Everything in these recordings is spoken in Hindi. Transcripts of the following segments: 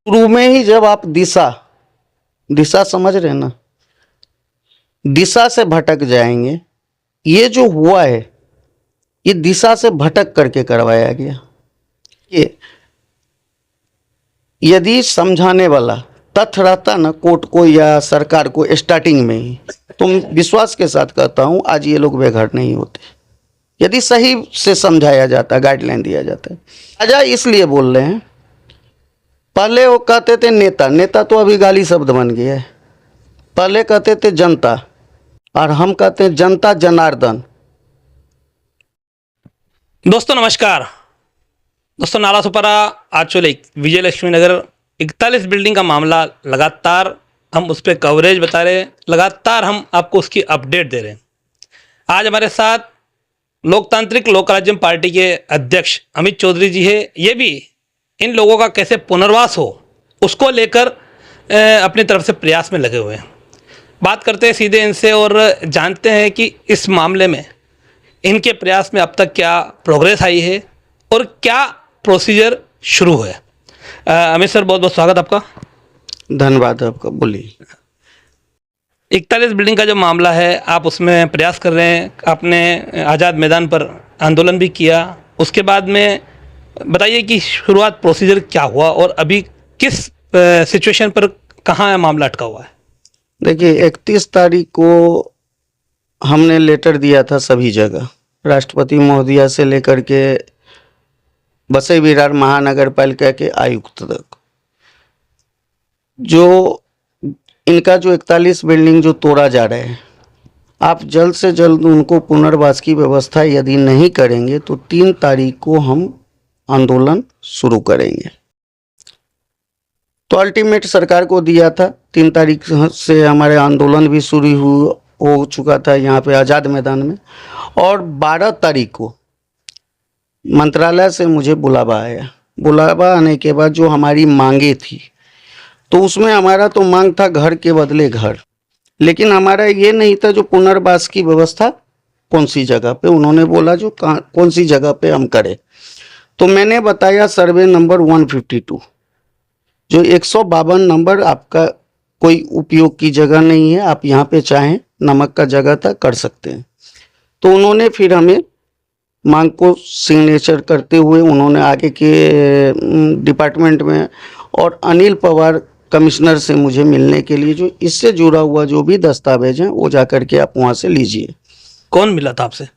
शुरू में ही जब आप दिशा समझ रहे ना, दिशा से भटक जाएंगे। ये जो हुआ है ये दिशा से भटक करके करवाया गया। ये यदि समझाने वाला तथ्य रहता ना कोर्ट को या सरकार को स्टार्टिंग में ही, तो विश्वास के साथ कहता हूं आज ये लोग बेघर नहीं होते। यदि सही से समझाया जाता, गाइडलाइन दिया जाता है। राजा इसलिए बोल रहे हैं, पहले वो कहते थे नेता तो अभी गाली शब्द बन गया है। पहले कहते थे जनता, और हम कहते हैं जनता जनार्दन। दोस्तों नमस्कार। दोस्तों नालासोपारा आचोले विजयलक्ष्मी नगर 41 बिल्डिंग का मामला लगातार हम उस पर कवरेज बता रहे हैं, लगातार हम आपको उसकी अपडेट दे रहे हैं। आज हमारे साथ लोकतांत्रिक लोक राज्य पार्टी के अध्यक्ष अमित चौधरी जी है। ये भी इन लोगों का कैसे पुनर्वास हो उसको लेकर अपनी तरफ से प्रयास में लगे हुए हैं। बात करते हैं सीधे इनसे और जानते हैं कि इस मामले में इनके प्रयास में अब तक क्या प्रोग्रेस आई है और क्या प्रोसीजर शुरू है। अमित सर, बहुत बहुत स्वागत आपका। धन्यवाद आपका। बोलिए। 41 बिल्डिंग का जो मामला है, आप उसमें प्रयास कर रहे हैं। आपने आज़ाद मैदान पर आंदोलन भी किया, उसके बाद में बताइए कि शुरुआत प्रोसीजर क्या हुआ और अभी किस सिचुएशन पर कहाँ मामला अटका हुआ है। देखिए, 31 तारीख को हमने लेटर दिया था सभी जगह, राष्ट्रपति महोदया से लेकर के बसई विरार महानगर पालिका के आयुक्त तक। जो इनका जो 41 बिल्डिंग जो तोड़ा जा रहा है, आप जल्द से जल्द उनको पुनर्वास की व्यवस्था यदि नहीं करेंगे तो 3 तारीख को हम आंदोलन शुरू करेंगे। तो अल्टीमेट सरकार को दिया था। 3 तारीख से हमारे आंदोलन भी शुरू हो चुका था यहाँ पे आज़ाद मैदान में। और 12 तारीख को मंत्रालय से मुझे बुलावा आया। बुलावा आने के बाद जो हमारी मांगे थी, तो उसमें हमारा तो मांग था घर के बदले घर, लेकिन हमारा ये नहीं था जो पुनर्वास की व्यवस्था कौन सी जगह पे। उन्होंने बोला जो कौन सी जगह पे हम करें, तो मैंने बताया सर्वे नंबर 152, जो 152 नंबर आपका कोई उपयोग की जगह नहीं है, आप यहाँ पे चाहें नमक का जगह था कर सकते हैं। तो उन्होंने फिर हमें मांग को सिग्नेचर करते हुए उन्होंने आगे के डिपार्टमेंट में और अनिल पवार कमिश्नर से मुझे मिलने के लिए, जो इससे जुड़ा हुआ जो भी दस्तावेज हैं वो जा करके आप वहाँ से लीजिए। कौन मिला था आपसे?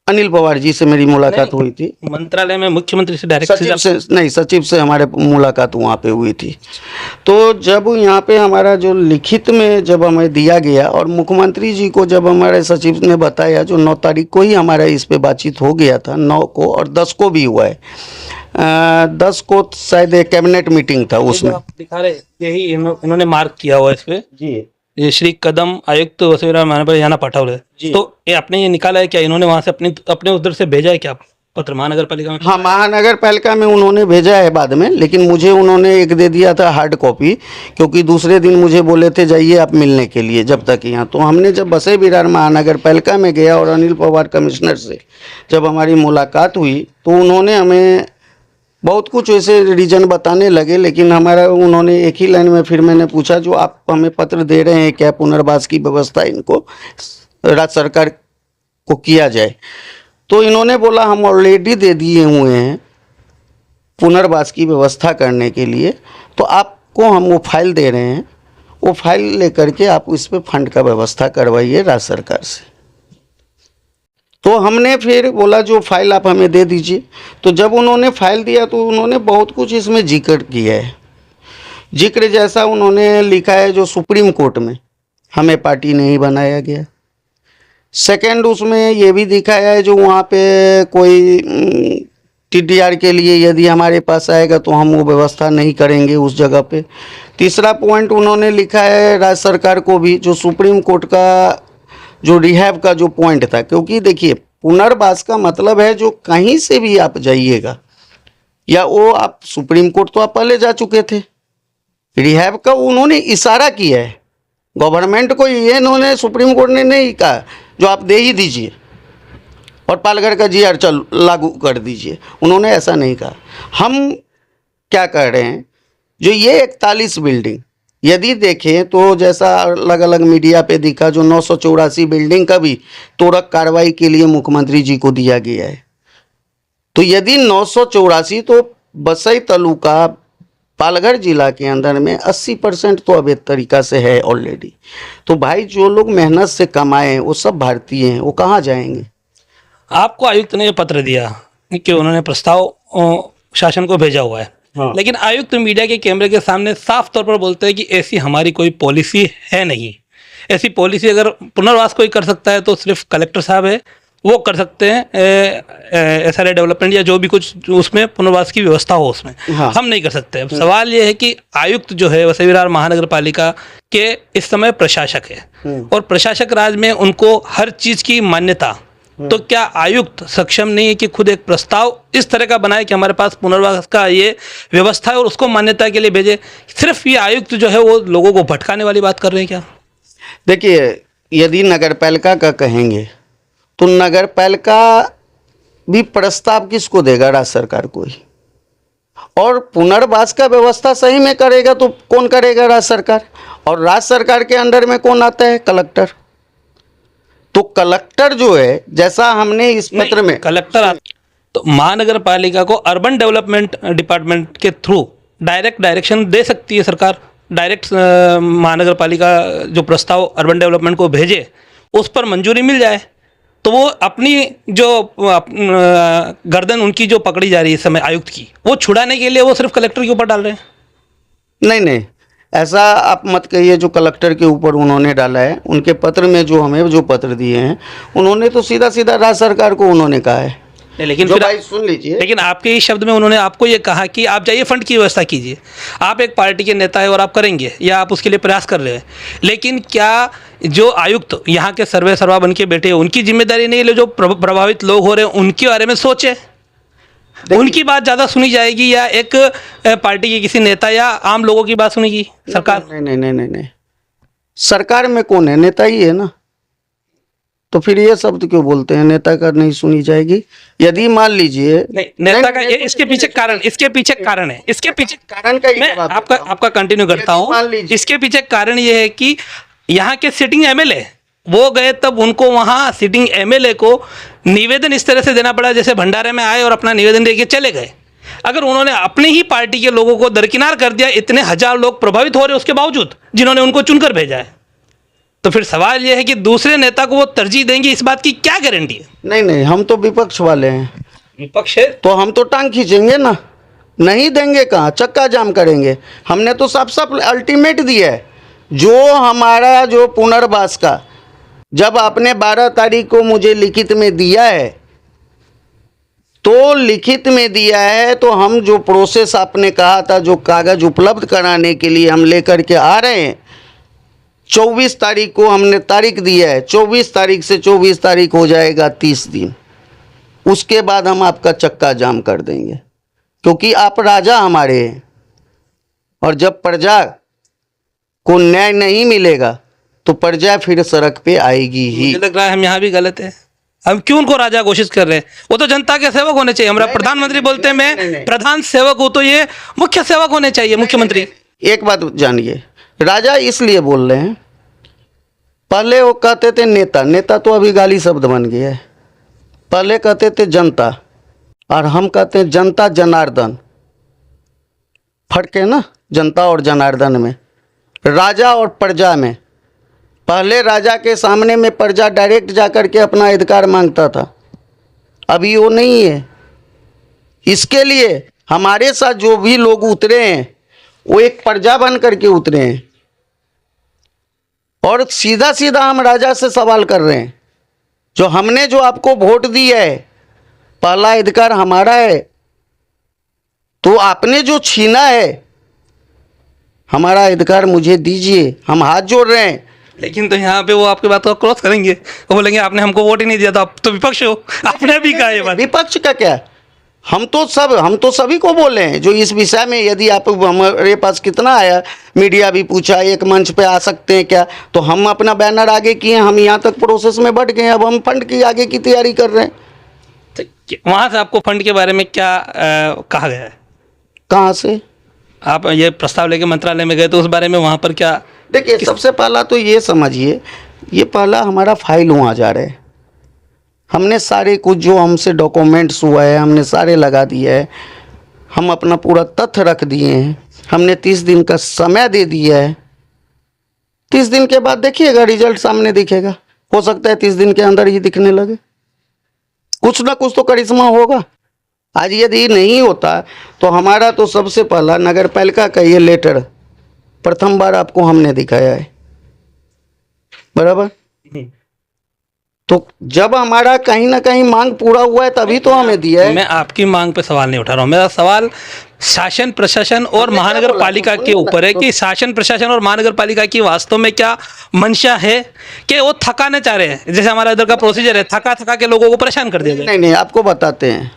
अनिल पवार जी से मेरी मुलाकात हुई थी। मंत्रालय में मुख्यमंत्री से डायरेक्ट सचिव से हमारे मुलाकात वहाँ पे हुई थी। तो जब यहाँ पे हमारा जो लिखित में जब हमें दिया गया और मुख्यमंत्री जी को जब हमारे सचिव ने बताया, जो 9 तारीख को ही हमारा इस पे बातचीत हो गया था, 9 को और 10 को भी हुआ है। 10 को शायद एक कैबिनेट मीटिंग था, उसमें दिखा रहे यही इन्होंने मार्क किया हुआ इस पे जी, ये श्री कदम आयुक्त वसुविरा महानगर याना पाठवले। तो ये आपने ये निकाला है क्या? इन्होंने वहां से अपने उधर से भेजा है क्या पत्र महानगर पालिका में? हाँ, महानगर पालिका में उन्होंने भेजा है बाद में, लेकिन मुझे उन्होंने एक दे दिया था हार्ड कॉपी, क्योंकि दूसरे दिन मुझे बोले थे जाइए आप मिलने के लिए जब तक यहाँ। तो हमने जब बसई विरार महानगर पालिका में गया और अनिल पवार कमिश्नर से जब हमारी मुलाकात हुई, तो उन्होंने हमें बहुत कुछ ऐसे रीजन बताने लगे, लेकिन हमारा उन्होंने एक ही लाइन में फिर मैंने पूछा, जो आप हमें पत्र दे रहे हैं क्या पुनर्वास की व्यवस्था इनको राज्य सरकार को किया जाए? तो इन्होंने बोला हम ऑलरेडी दे दिए हुए हैं पुनर्वास की व्यवस्था करने के लिए, तो आपको हम वो फाइल दे रहे हैं, वो फाइल लेकर के आप इस पर फंड का व्यवस्था करवाइए राज्य सरकार से। तो हमने फिर बोला जो फाइल आप हमें दे दीजिए। तो जब उन्होंने फाइल दिया तो उन्होंने बहुत कुछ इसमें जिक्र किया है। जिक्र जैसा उन्होंने लिखा है, जो सुप्रीम कोर्ट में हमें पार्टी नहीं बनाया गया। सेकंड, उसमें ये भी दिखाया है जो वहाँ पे कोई TDR के लिए यदि हमारे पास आएगा तो हम वो व्यवस्था नहीं करेंगे उस जगह पे। तीसरा पॉइंट उन्होंने लिखा है राज्य सरकार को भी, जो सुप्रीम कोर्ट का जो रिहैब का जो पॉइंट था, क्योंकि देखिए पुनर्वास का मतलब है जो कहीं से भी आप जाइएगा, या वो आप सुप्रीम कोर्ट तो आप पहले जा चुके थे, रिहैब का उन्होंने इशारा किया है गवर्नमेंट को। ये इन्होंने सुप्रीम कोर्ट ने नहीं कहा जो आप दे ही दीजिए और पालघर का GR लागू कर दीजिए, उन्होंने ऐसा नहीं कहा। हम क्या कह रहे हैं जो ये 41 बिल्डिंग यदि देखें तो जैसा अलग अलग मीडिया पे दिखा, जो 984 बिल्डिंग का भी त्वरित कार्रवाई के लिए मुख्यमंत्री जी को दिया गया है। तो यदि 984, तो बसई तालुका पालघर जिला के अंदर में 80% तो अवैध तरीका से है ऑलरेडी। तो भाई जो लोग मेहनत से कमाए वो सब भारतीय हैं, वो कहाँ जाएंगे? आपको आयुक्त ने ये पत्र दिया कि उन्होंने प्रस्ताव शासन को भेजा हुआ है, हाँ। लेकिन आयुक्त मीडिया के कैमरे के सामने साफ तौर पर बोलते हैं कि ऐसी हमारी कोई पॉलिसी है नहीं। ऐसी पॉलिसी अगर पुनर्वास कोई कर सकता है तो सिर्फ कलेक्टर साहब है, वो कर सकते हैं SRA डेवलपमेंट या जो भी कुछ उसमें पुनर्वास की व्यवस्था हो उसमें, हाँ। हम नहीं कर सकते। अब सवाल ये है कि आयुक्त जो है वसई विरार महानगर पालिका के इस समय प्रशासक है और प्रशासक राज में उनको हर चीज़ की मान्यता, तो क्या आयुक्त सक्षम नहीं है कि खुद एक प्रस्ताव इस तरह का बनाए कि हमारे पास पुनर्वास का ये व्यवस्था है और उसको मान्यता के लिए भेजे? सिर्फ ये आयुक्त जो है वो लोगों को भटकाने वाली बात कर रहे हैं क्या? देखिए, यदि नगर पालिका का कहेंगे तो नगर पालिका भी प्रस्ताव किसको देगा? राज्य सरकार को ही। और पुनर्वास का व्यवस्था सही में करेगा तो कौन करेगा? राज्य सरकार। और राज्य सरकार के अंडर में कौन आता है? कलेक्टर। तो कलेक्टर जो है, जैसा हमने इस पत्र में कलेक्टर तो महानगर पालिका को अर्बन डेवलपमेंट डिपार्टमेंट के थ्रू डायरेक्शन दे सकती है सरकार। डायरेक्ट महानगर पालिका जो प्रस्ताव अर्बन डेवलपमेंट को भेजे उस पर मंजूरी मिल जाए तो वो अपनी जो गर्दन उनकी जो पकड़ी जा रही है इस समय आयुक्त की, वो छुड़ाने के लिए वो सिर्फ कलेक्टर के ऊपर डाल रहे हैं। नहीं, ऐसा आप मत कहिए। जो कलेक्टर के ऊपर उन्होंने डाला है, उनके पत्र में जो हमें जो पत्र दिए हैं, उन्होंने तो सीधा सीधा राज्य सरकार को उन्होंने कहा है। लेकिन जो फिर भाई सुन लीजिए, लेकिन आपके ही शब्द में उन्होंने आपको ये कहा कि आप जाइए फंड की व्यवस्था कीजिए। आप एक पार्टी के नेता है और आप करेंगे या आप उसके लिए प्रयास कर रहे हैं, लेकिन क्या जो आयुक्त यहाँ के सर्वे सर्वा बन के बैठे हैं उनकी जिम्मेदारी नहीं है? जो प्रभावित लोग हो रहे हैं उनके बारे में सोचे, उनकी बात ज़्यादा सुनी जाएगी या एक पार्टी के किसी नेता या आम लोगों की बात सुनेगी सरकार? नहीं, सरकार में कौन है? नेता ही है ना। तो फिर ये शब्द क्यों बोलते हैं नेता का नहीं सुनी जाएगी? यदि मान लीजिए नहीं, नेता का ये इसके पीछे कारण है, इसके पीछे कारण का मैं आपका कंटिन्यू करता हूँ। इसके पीछे कारण ये है कि यहाँ के सिटिंग MLA वो गए, तब उनको वहाँ सिटिंग MLA को निवेदन इस तरह से देना पड़ा जैसे भंडारे में आए और अपना निवेदन देके चले गए। अगर उन्होंने अपनी ही पार्टी के लोगों को दरकिनार कर दिया, इतने हजार लोग प्रभावित हो रहे उसके बावजूद जिन्होंने उनको चुनकर भेजा है, तो फिर सवाल यह है कि दूसरे नेता को वो तरजीह देंगे, इस बात की क्या गारंटी है? नहीं, हम तो विपक्ष वाले हैं। विपक्ष है तो हम तो टांग खींचेंगे ना। नहीं देंगे कहाँ? चक्का जाम करेंगे। हमने तो सब अल्टीमेट दिया है। जो हमारा जो पुनर्वास का, जब आपने 12 तारीख को मुझे लिखित में दिया है, तो लिखित में दिया है तो हम जो प्रोसेस आपने कहा था, जो कागज उपलब्ध कराने के लिए हम लेकर के आ रहे हैं, 24 तारीख को हमने तारीख दिया है। 24 तारीख से 24 तारीख हो जाएगा 30 दिन। उसके बाद हम आपका चक्का जाम कर देंगे, क्योंकि आप राजा हमारे हैं। और जब प्रजा को न्याय नहीं मिलेगा तो प्रजा फिर सड़क पे आएगी ही। मुझे लग रहा है हम यहाँ भी गलत है। हम क्यों उनको राजा घोषित कर रहे हैं? वो तो जनता के सेवक होने चाहिए। हमारा प्रधानमंत्री बोलते हैं मैं प्रधान सेवक हूँ, तो ये मुख्य सेवक होने चाहिए मुख्यमंत्री। एक बात जानिए, राजा इसलिए बोल रहे हैं, पहले वो कहते थे नेता तो अभी गाली शब्द बन गया है। पहले कहते थे जनता, और हम कहते हैं जनता जनार्दन। फर्क है ना जनता और जनार्दन में, राजा और प्रजा में। पहले राजा के सामने में प्रजा डायरेक्ट जाकर के अपना अधिकार मांगता था, अभी वो नहीं है। इसके लिए हमारे साथ जो भी लोग उतरे हैं वो एक प्रजा बन करके उतरे हैं, और सीधा सीधा हम राजा से सवाल कर रहे हैं। जो हमने जो आपको वोट दिया है, पहला अधिकार हमारा है, तो आपने जो छीना है हमारा अधिकार मुझे दीजिए। हम हाथ जोड़ रहे हैं। लेकिन तो यहाँ पे वो आपकी बात को क्रॉस करेंगे, वो बोलेंगे आपने हमको वोट ही नहीं दिया था, आप तो विपक्ष हो। आपने भी कहा ये बात। विपक्ष का क्या? हम तो सभी को बोले हैं जो इस विषय में। यदि आप हमारे पास कितना आया, मीडिया भी पूछा एक मंच पे आ सकते हैं क्या, तो हम अपना बैनर आगे किए। हम यहाँ तक प्रोसेस में बढ़ गए, अब हम फंड की आगे की तैयारी कर रहे हैं। तो वहाँ से आपको फंड के बारे में क्या कहा गया है? कहाँ से? आप ये प्रस्ताव लेके मंत्रालय में गए तो उस बारे में वहाँ पर क्या? देखिए, सबसे पहला तो ये समझिए, ये पहला हमारा फाइल हुआ जा रहा है। हमने सारे कुछ जो हमसे डॉक्यूमेंट्स हुआ है हमने सारे लगा दिया है। हम अपना पूरा तथ्य रख दिए हैं। हमने 30 दिन का समय दे दिया है। 30 दिन के बाद देखिएगा, रिजल्ट सामने दिखेगा। हो सकता है 30 दिन के अंदर ही दिखने लगे। कुछ ना कुछ तो करिश्मा होगा। आज यदि नहीं होता तो हमारा तो सबसे पहला नगर पालिका का ये लेटर प्रथम बार आपको हमने दिखाया है, बराबर। तो जब हमारा कहीं ना कहीं मांग पूरा हुआ है तभी तो हमें दिया है। मैं आपकी मांग पे सवाल नहीं उठा रहा हूँ। मेरा सवाल शासन प्रशासन और महानगर पालिका के ऊपर है कि शासन प्रशासन और महानगर पालिका की वास्तव में क्या मंशा है कि वो थकाने चाह रहे हैं। जैसे हमारा इधर का प्रोसीजर है, थका थका के लोगों को परेशान कर दिया जाए। नहीं नहीं, आपको बताते हैं,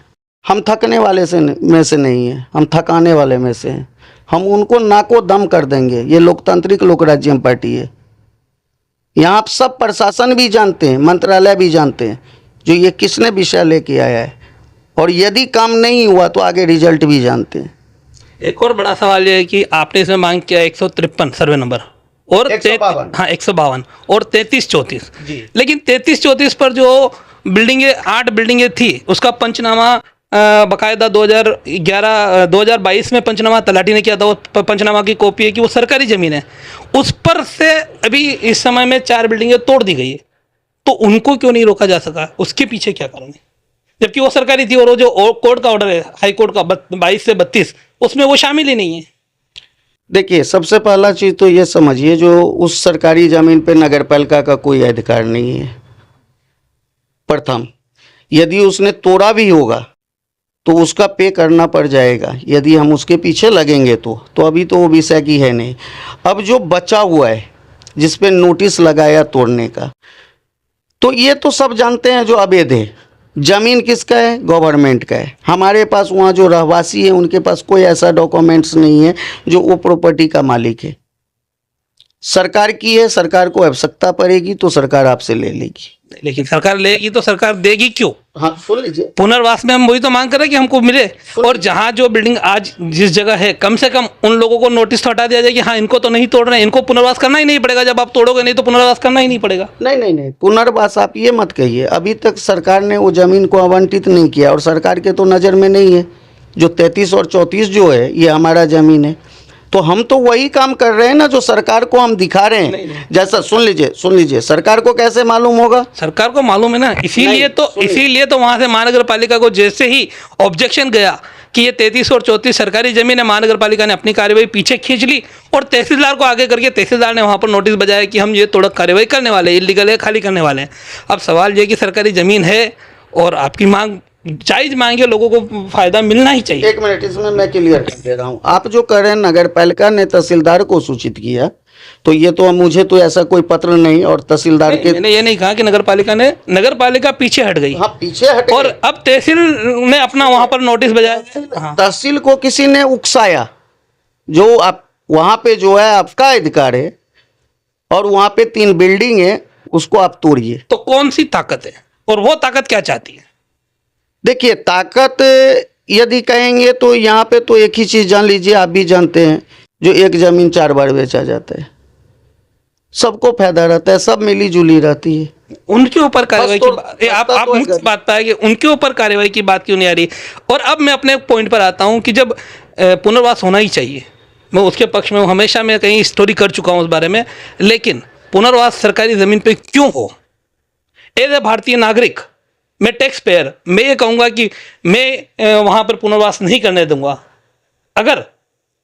हम थकने वाले में से नहीं है, हम थकाने वाले में से हैं। हम उनको नाको दम कर देंगे। ये लोकतांत्रिक लोक राज्य पार्टी है। यहाँ आप सब प्रशासन भी जानते हैं, मंत्रालय भी जानते हैं जो ये किसने विषय लेके आया है, और यदि काम नहीं हुआ तो आगे रिजल्ट भी जानते हैं। एक और बड़ा सवाल ये है कि आपने इसमें मांग किया 153 सर्वे नंबर और 152 हाँ 152 और 3334, लेकिन 3334 पर जो बिल्डिंगें 8 बिल्डिंगें थी उसका पंचनामा बाकायदा 2022 में पंचनामा तलाटी ने किया था। वो पंचनामा की कॉपी है कि वो सरकारी ज़मीन है। उस पर से अभी इस समय में 4 बिल्डिंगें तोड़ दी गई है, तो उनको क्यों नहीं रोका जा सका? उसके पीछे क्या कारण है? जबकि वो सरकारी थी और वो जो कोर्ट का ऑर्डर है हाई कोर्ट का 22 से 32 उसमें वो शामिल ही नहीं है। देखिए, सबसे पहला चीज़ तो ये समझिए, जो उस सरकारी ज़मीन पे नगर पालिका का कोई अधिकार नहीं है। प्रथम, यदि उसने तोड़ा भी होगा तो उसका पे करना पड़ जाएगा यदि हम उसके पीछे लगेंगे तो अभी तो वो विषय की है नहीं। अब जो बचा हुआ है जिस पे नोटिस लगाया तोड़ने का, तो ये तो सब जानते हैं जो अवैध है। ज़मीन किसका है? गवर्नमेंट का है। हमारे पास वहाँ जो रहवासी है उनके पास कोई ऐसा डॉक्यूमेंट्स नहीं है जो वो प्रॉपर्टी का मालिक है। सरकार की है, सरकार को आवश्यकता पड़ेगी तो सरकार आपसे ले लेगी। लेकिन सरकार लेगी तो सरकार देगी क्यों? हाँ, सुन लीजिए, पुनर्वास में हम वही तो मांग कर रहे हैं कि हमको मिले, और जहाँ जो बिल्डिंग आज जिस जगह है कम से कम उन लोगों को नोटिस तो हटा दिया जाए कि हाँ इनको तो नहीं तोड़ रहे हैं, इनको पुनर्वास करना ही नहीं पड़ेगा। जब आप तोड़ोगे नहीं तो पुनर्वास करना ही नहीं पड़ेगा। नहीं नहीं नहीं, पुनर्वास आप ये मत कहिए। अभी तक सरकार ने वो ज़मीन को आवंटित नहीं किया और सरकार के तो नज़र में नहीं है। जो 33 और 34 जो है ये हमारा ज़मीन है, तो हम तो वही काम कर रहे हैं ना जो सरकार को हम दिखा रहे हैं। जैसा सुन लीजिए, सरकार को कैसे मालूम होगा? सरकार को मालूम है ना, इसीलिए तो वहां से महानगर पालिका को जैसे ही ऑब्जेक्शन गया कि ये 33 और 34 सरकारी जमीन है, महानगर पालिका ने अपनी कार्यवाही पीछे खींच ली और तहसीलदार को आगे करके तहसीलदार ने वहां पर नोटिस बजाया कि हम ये तोड़क कार्यवाही करने वाले हैं, इलीगल है, खाली करने वाले हैं। अब सवाल ये कि सरकारी जमीन है और आपकी मांग जायज मांगे, लोगों को फायदा मिलना ही चाहिए। 1 मिनट, इसमें मैं क्लियर कर दे रहा हूँ। आप जो कह रहे हैं नगर पालिका ने तहसीलदार को सूचित किया, तो ये तो मुझे तो ऐसा कोई पत्र नहीं, और तहसीलदार के मैंने ये नहीं कहा कि नगर पालिका पीछे हट गई। हाँ, पीछे हट और अब तहसील ने अपना वहां पर नोटिस बजाया। हाँ। तहसील को किसी ने उकसाया, जो आप वहाँ पे जो है आपका अधिकार है और वहाँ पे 3 बिल्डिंग है, उसको आप तोड़िए। तो कौन सी ताकत है और वो ताकत क्या चाहती है? देखिए, ताकत यदि कहेंगे तो यहाँ पे तो एक ही चीज़ जान लीजिए, आप भी जानते हैं, जो एक ज़मीन 4 बार बेचा जाता है, सबको फायदा रहता है, सब मिली जुली रहती है। उनके ऊपर कार्रवाई की बात आप मुख्य बात पाए कि उनके ऊपर कार्रवाई की बात क्यों नहीं आ रही? और अब मैं अपने पॉइंट पर आता हूँ कि जब पुनर्वास होना ही चाहिए, मैं उसके पक्ष में हमेशा मैं कहीं स्टोरी कर चुका हूँ उस बारे में, लेकिन पुनर्वास सरकारी ज़मीन पर क्यों हो? एज ए भारतीय नागरिक, मैं टैक्स पेयर, मैं ये कहूँगा कि मैं वहाँ पर पुनर्वास नहीं करने दूंगा अगर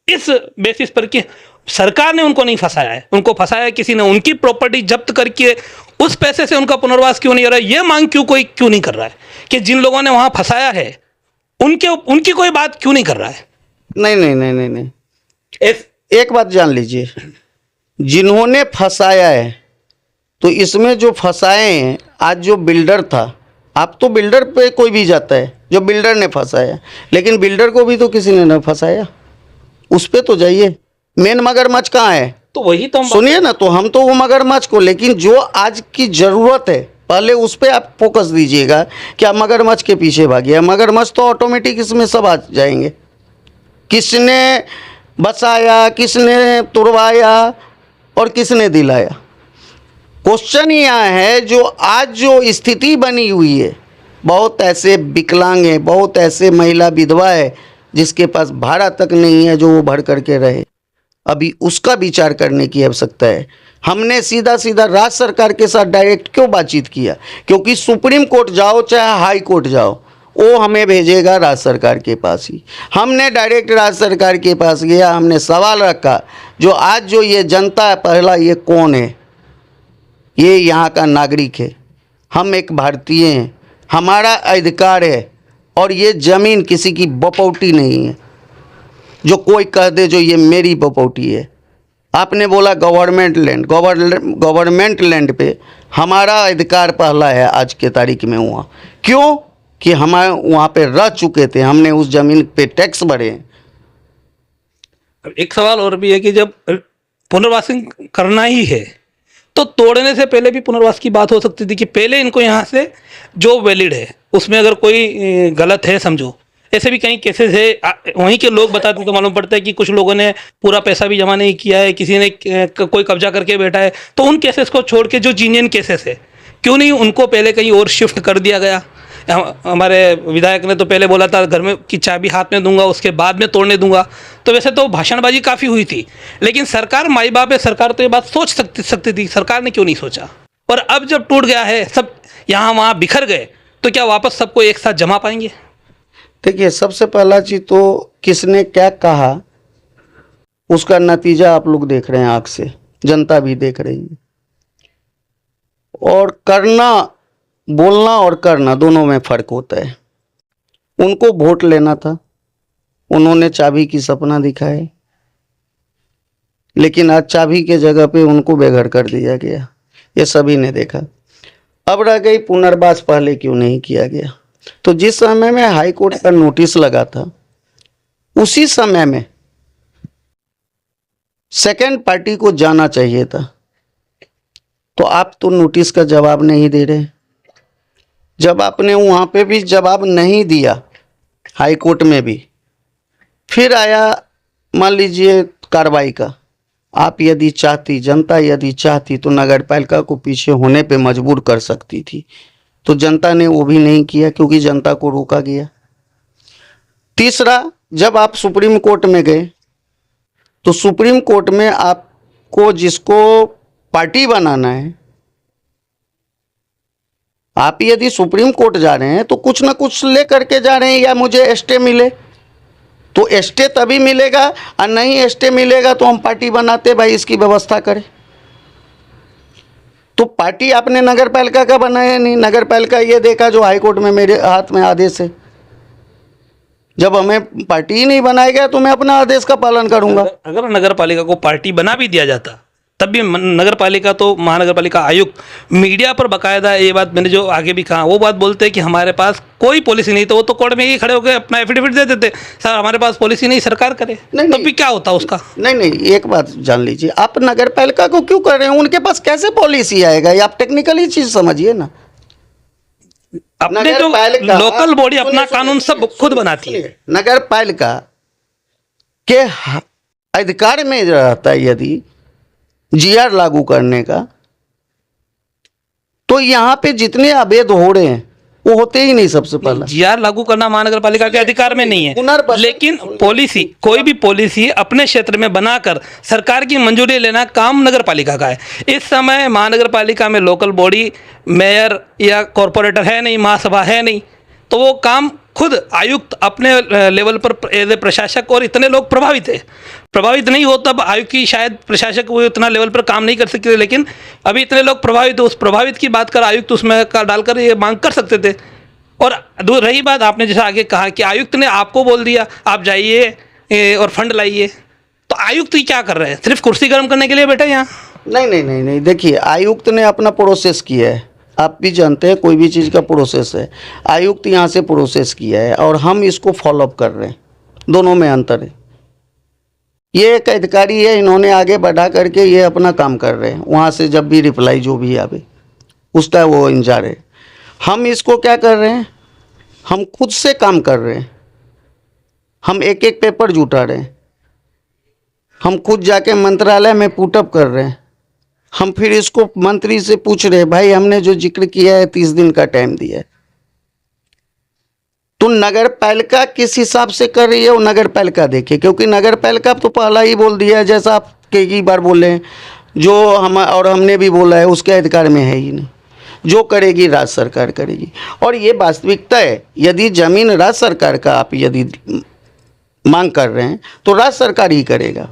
इस बेसिस पर कि सरकार ने उनको नहीं फंसाया है, उनको फंसाया है किसी ने, उनकी प्रॉपर्टी जब्त करके उस पैसे से उनका पुनर्वास क्यों नहीं हो रहा है? ये मांग क्यों नहीं कर रहा है कि जिन लोगों ने वहाँ फंसाया है उनकी कोई बात क्यों नहीं कर रहा है? नहीं नहीं नहीं नहीं नहीं, एक बात जान लीजिए, जिन्होंने फंसाया है, तो इसमें जो फंसाए हैं, आज जो बिल्डर था, आप तो बिल्डर पे कोई भी जाता है जो बिल्डर ने फंसाया, लेकिन बिल्डर को भी तो किसी ने न फंसाया, उस पे तो जाइए। मेन मगरमच्छ कहाँ है? तो वही तो सुनिए ना, तो हम तो वो मगरमच्छ को, लेकिन जो आज की ज़रूरत है पहले उस पर आप फोकस दीजिएगा कि आप मगरमच्छ के पीछे भागिए। मगरमच्छ तो ऑटोमेटिक इसमें सब आ जाएंगे। किसने बसाया, किसने तुड़वाया और किसने दिलाया? क्वेश्चन यहाँ है जो आज जो स्थिति बनी हुई है, बहुत ऐसे विकलांग हैं, बहुत ऐसे महिला विधवा है जिसके पास भाड़ा तक नहीं है जो वो भर करके रहे। अभी उसका विचार करने की आवश्यकता है। हमने सीधा सीधा राज्य सरकार के साथ डायरेक्ट क्यों बातचीत किया? क्योंकि सुप्रीम कोर्ट जाओ चाहे हाई कोर्ट जाओ, वो हमें भेजेगा राज्य सरकार के पास ही। हमने डायरेक्ट राज्य सरकार के पास गया, हमने सवाल रखा जो आज जो ये जनता है, पहला ये कौन है? ये यहाँ का नागरिक है, हम एक भारतीय हैं, हमारा अधिकार है और ये ज़मीन किसी की बपौटी नहीं है जो कोई कह दे जो ये मेरी बपौटी है। आपने बोला गवर्नमेंट लैंड, गवर्नमेंट लैंड पे हमारा अधिकार पहला है आज के तारीख में हुआ। क्यों? कि हम वहाँ पे रह चुके थे, हमने उस ज़मीन पे टैक्स भरे हैं। एक सवाल और भी है कि जब पुनर्वासन करना ही है तो तोड़ने से पहले भी पुनर्वास की बात हो सकती थी कि पहले इनको यहाँ से जो वैलिड है उसमें अगर कोई गलत है समझो, ऐसे भी कई केसेस है। वहीं के लोग बताते तो मालूम पड़ता है कि कुछ लोगों ने पूरा पैसा भी जमा नहीं किया है, किसी ने कोई कब्जा करके बैठा है। तो उन केसेस को छोड़ के जो जीनियन केसेस है क्यों नहीं उनको पहले कहीं और शिफ्ट कर दिया गया? हमारे विधायक ने तो पहले बोला था घर में की चाबी हाथ में दूंगा, उसके बाद में तोड़ने दूंगा। तो वैसे तो भाषणबाजी काफ़ी हुई थी, लेकिन सरकार माई बाप है, सरकार तो ये बात सोच सकती थी, सरकार ने क्यों नहीं सोचा? और अब जब टूट गया है, सब यहाँ वहाँ बिखर गए, तो क्या वापस सबको एक साथ जमा पाएंगे? देखिए, सबसे पहला चीज़ तो किसने क्या कहा उसका नतीजा आप लोग देख रहे हैं आँख से, जनता भी देख रही है। और करना, बोलना और करना दोनों में फ़र्क होता है। उनको वोट लेना था, उन्होंने चाबी की सपना दिखाए, लेकिन आज चाबी के जगह पे उनको बेघर कर दिया गया, ये सभी ने देखा। अब रह गई पुनर्वास पहले क्यों नहीं किया गया? तो जिस समय में हाई कोर्ट का नोटिस लगा था, उसी समय में सेकंड पार्टी को जाना चाहिए था। तो आप तो नोटिस का जवाब नहीं दे रहे। जब आपने वहाँ पे भी जवाब नहीं दिया, हाई कोर्ट में भी, फिर आया मान लीजिए कार्रवाई का। आप यदि चाहती, जनता यदि चाहती तो नगर पालिका को पीछे होने पे मजबूर कर सकती थी, तो जनता ने वो भी नहीं किया क्योंकि जनता को रोका गया। तीसरा, जब आप सुप्रीम कोर्ट में गए तो सुप्रीम कोर्ट में आपको जिसको पार्टी बनाना है, आप यदि सुप्रीम कोर्ट जा रहे हैं तो कुछ ना कुछ ले करके जा रहे हैं, या मुझे स्टे मिले तो स्टे तभी मिलेगा, और नहीं स्टे मिलेगा तो हम पार्टी बनाते भाई इसकी व्यवस्था करें। तो पार्टी आपने नगर पालिका का बनाया नहीं। नगर पालिका ये देखा जो हाई कोर्ट में मेरे हाथ में आदेश है, जब हमें पार्टी ही नहीं बनाएगा तो मैं अपना आदेश का पालन करूंगा। अगर नगर पालिका को पार्टी बना भी दिया जाता तब भी नगर पालिका तो महानगर पालिका आयुक्त मीडिया पर बाकायदा ये बात मैंने जो आगे भी कहा, वो बात बोलते हैं कि हमारे पास कोई पॉलिसी नहीं। तो वो तो कोर्ट में ही खड़े होकर अपना एफिडेविट दे देते, सर हमारे पास पॉलिसी नहीं, सरकार करे। तो भी क्या होता उसका? नहीं, एक बात जान लीजिए, आप नगर पालिका को क्यों कर रहे हैं? उनके पास कैसे पॉलिसी आएगा? ये आप टेक्निकली चीज समझिए ना। अपने जो लोकल बॉडी अपना कानून सब खुद बनाती है। नगर पालिका के अधिकार में रहता है यदि जीआर लागू करने का, तो यहाँ पे जितने अवैध हो रहे हैं वो होते ही नहीं। सबसे पहला जीआर लागू करना महानगर पालिका के अधिकार में नहीं है, लेकिन पॉलिसी, कोई भी पॉलिसी अपने क्षेत्र में बनाकर सरकार की मंजूरी लेना काम नगर पालिका का है। इस समय महानगर पालिका में लोकल बॉडी मेयर या कॉरपोरेटर है नहीं, महासभा है नहीं, तो वो काम खुद आयुक्त अपने लेवल पर एज ए प्रशासक, और इतने लोग प्रभावित नहीं हो तब आयुक्त की शायद प्रशासक वो इतना लेवल पर काम नहीं कर सकते, लेकिन अभी इतने लोग प्रभावित हो, उस प्रभावित की बात कर आयुक्त उसमें का डालकर ये मांग कर सकते थे। और रही बात आपने जैसा आगे कहा कि आयुक्त ने आपको बोल दिया आप जाइए और फंड लाइए, तो आयुक्त ही क्या कर रहे हैं? सिर्फ कुर्सी गर्म करने के लिए बैठे यहाँ? नहीं, देखिए, आयुक्त ने अपना प्रोसेस किया है। आप भी जानते हैं कोई भी चीज़ का प्रोसेस है, आयुक्त यहाँ से प्रोसेस किया है और हम इसको फॉलोअप कर रहे हैं। दोनों में अंतर है। ये एक अधिकारी है, इन्होंने आगे बढ़ा करके ये अपना काम कर रहे हैं, वहाँ से जब भी रिप्लाई जो भी आवे उसका वो इंतजार है। हम इसको क्या कर रहे हैं, हम खुद से काम कर रहे हैं, हम एक एक पेपर जुटा रहे हैं। हम खुद जाके मंत्रालय में पुटअप कर रहे हैं। हम फिर इसको मंत्री से पूछ रहे हैं, भाई हमने जो जिक्र किया है 30 दिन का टाइम दिया है, तो नगर पालिका किस हिसाब से कर रही है वो नगर पालिका देखे, क्योंकि नगर पालिका तो पहला ही बोल दिया है, जैसा आप कई बार बोले हैं, जो हम और हमने भी बोला है उसके अधिकार में है ही नहीं। जो करेगी राज्य सरकार करेगी, और ये वास्तविकता है। यदि जमीन राज्य सरकार का आप यदि मांग कर रहे हैं तो राज्य सरकार ही करेगा।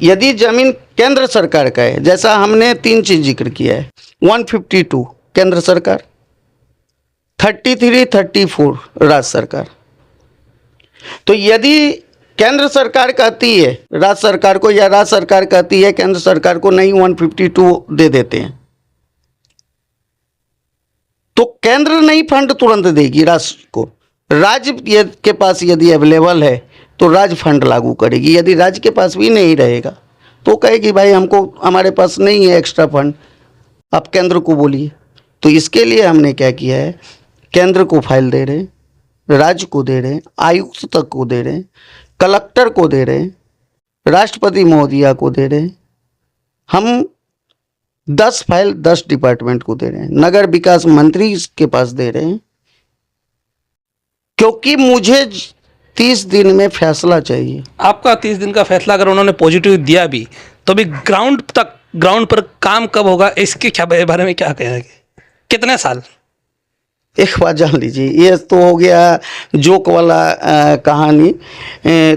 यदि जमीन केंद्र सरकार का है, जैसा हमने 3 चीज जिक्र किया है, 152 केंद्र सरकार, 33, 34 राज्य सरकार। तो यदि केंद्र सरकार कहती है राज्य सरकार को, या राज्य सरकार कहती है केंद्र सरकार को नहीं 152 दे देते हैं, तो केंद्र नहीं फंड तुरंत देगी राज्य को। राज्य के पास यदि अवेलेबल है तो राज्य फंड लागू करेगी। यदि राज्य के पास भी नहीं रहेगा तो कहेगी भाई हमको, हमारे पास नहीं है एक्स्ट्रा फंड, आप केंद्र को बोलिए। तो इसके लिए हमने क्या किया है, केंद्र को फाइल दे रहे हैं, राज्य को दे रहे हैं, आयुक्त तक को दे रहे हैं, कलेक्टर को दे रहे हैं, राष्ट्रपति महोदया को दे रहे हैं। हम 10 फाइल 10 डिपार्टमेंट को दे रहे हैं, नगर विकास मंत्री के पास दे रहे हैं, क्योंकि मुझे 30 दिन में फैसला चाहिए। आपका 30 दिन का फैसला अगर उन्होंने पॉजिटिव दिया भी, तो भी ग्राउंड पर काम कब होगा, इसके क्या बारे में क्या कहेंगे? कितने साल? एक बात जान लीजिए, ये तो हो गया जोक वाला कहानी।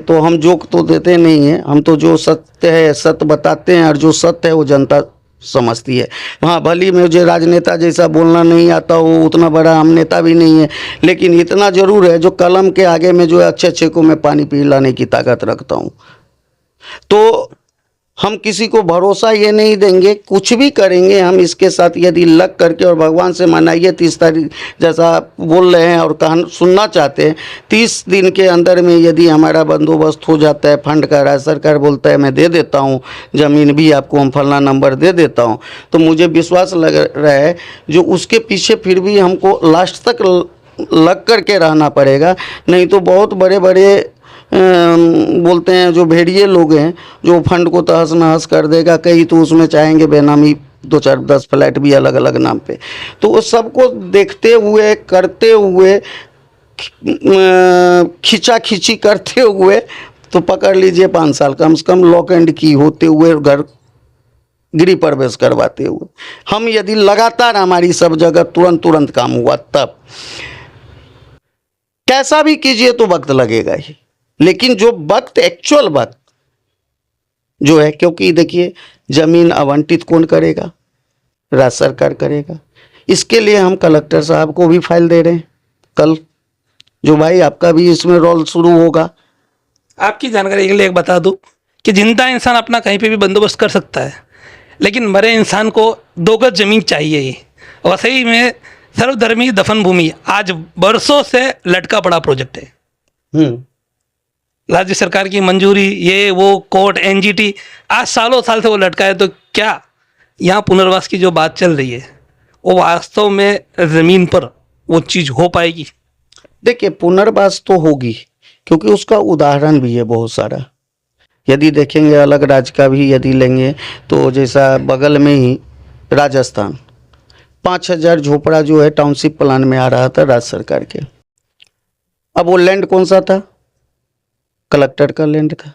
तो हम जोक तो देते नहीं हैं, हम तो जो सत्य है सत्य बताते हैं, और जो सत्य है वो जनता समझती है। हाँ, भली मुझे राजनेता जैसा बोलना नहीं आता, वो उतना बड़ा हम नेता भी नहीं है, लेकिन इतना ज़रूर है जो कलम के आगे में जो है अच्छे को मैं पानी पिलाने की ताकत रखता हूँ। तो हम किसी को भरोसा ये नहीं देंगे, कुछ भी करेंगे हम इसके साथ यदि लग करके, और भगवान से मनाइए 30 तारीख जैसा बोल रहे हैं और सुनना चाहते हैं, 30 दिन के अंदर में यदि हमारा बंदोबस्त हो जाता है फंड का, राज्य सरकार बोलता है मैं दे देता हूँ ज़मीन भी आपको, हम फलना नंबर दे देता हूँ, तो मुझे विश्वास लग रहा है जो उसके पीछे फिर भी हमको लास्ट तक लग करके रहना पड़ेगा। नहीं तो बहुत बड़े बड़े बोलते हैं जो भेड़िए लोग हैं, जो फंड को तहस नहस कर देगा, कई तो उसमें चाहेंगे बेनामी 2, 4, 10 फ्लैट भी अलग अलग नाम पे। तो वो सबको देखते हुए करते हुए खींचा खींची करते हुए तो पकड़ लीजिए 5 साल कम से कम लॉक एंड की होते हुए, घर गृह प्रवेश करवाते हुए। हम यदि लगातार हमारी सब जगह तुरंत काम हुआ, तब कैसा भी कीजिए तो वक्त लगेगा ही, लेकिन जो वक्त एक्चुअल वक्त जो है, क्योंकि देखिए जमीन आवंटित कौन करेगा, राज्य सरकार करेगा। इसके लिए हम कलेक्टर साहब को भी फाइल दे रहे हैं कल, जो भाई आपका भी इसमें रोल शुरू होगा। आपकी जानकारी के लिए एक बता दूं कि जिंदा इंसान अपना कहीं पे भी बंदोबस्त कर सकता है, लेकिन मरे इंसान को 2 गज जमीन चाहिए ही। और सही में सर्वधर्मी दफन भूमि आज बरसों से लटका पड़ा प्रोजेक्ट है। राज्य सरकार की मंजूरी, ये वो कोर्ट, एनजीटी, आज सालों साल से वो लटका है। तो क्या यहाँ पुनर्वास की जो बात चल रही है वो वास्तव में ज़मीन पर वो चीज़ हो पाएगी? देखिए, पुनर्वास तो होगी, क्योंकि उसका उदाहरण भी है बहुत सारा। यदि देखेंगे अलग राज्य का भी यदि लेंगे तो जैसा बगल में ही राजस्थान 5000 झोपड़ा जो है टाउनशिप प्लान में आ रहा था राज्य सरकार के। अब वो लैंड कौन सा था? कलेक्टर का लैंड था,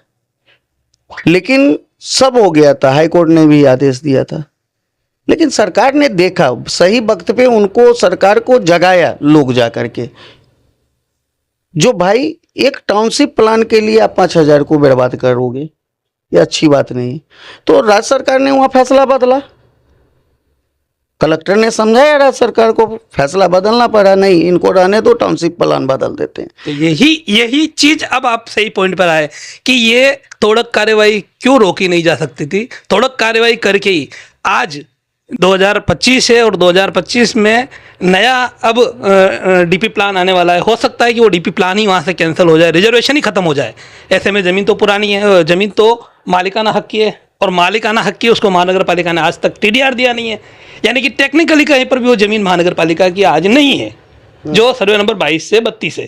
लेकिन सब हो गया था, हाई कोर्ट ने भी आदेश दिया था, लेकिन सरकार ने देखा सही वक्त पे, उनको सरकार को जगाया लोग जा करके, जो भाई एक टाउनशिप प्लान के लिए आप 5000 को बर्बाद करोगे, ये अच्छी बात नहीं। तो राज्य सरकार ने वहाँ फैसला बदला, कलेक्टर ने समझाया राज्य सरकार को, फैसला बदलना पड़ा, नहीं इनको रहने दो, टाउनशिप प्लान बदल देते हैं। तो यही चीज अब आप सही पॉइंट पर आए कि ये तोड़क कार्रवाई क्यों रोकी नहीं जा सकती थी। तोड़क कार्रवाई करके ही आज 2025 है, और 2025 में नया अब डीपी प्लान आने वाला है। हो सकता है कि वो डीपी प्लान ही वहाँ से कैंसिल हो जाए, रिजर्वेशन ही खत्म हो जाए। ऐसे में ज़मीन तो पुरानी है, ज़मीन तो मालिकाना हक की है, और मालिकाना हक की उसको महानगर पालिका ने आज तक टीडीआर दिया नहीं है, यानी कि टेक्निकली कहीं पर भी वो ज़मीन महानगर पालिका की आज नहीं है, जो सर्वे नंबर 22 से 32 है।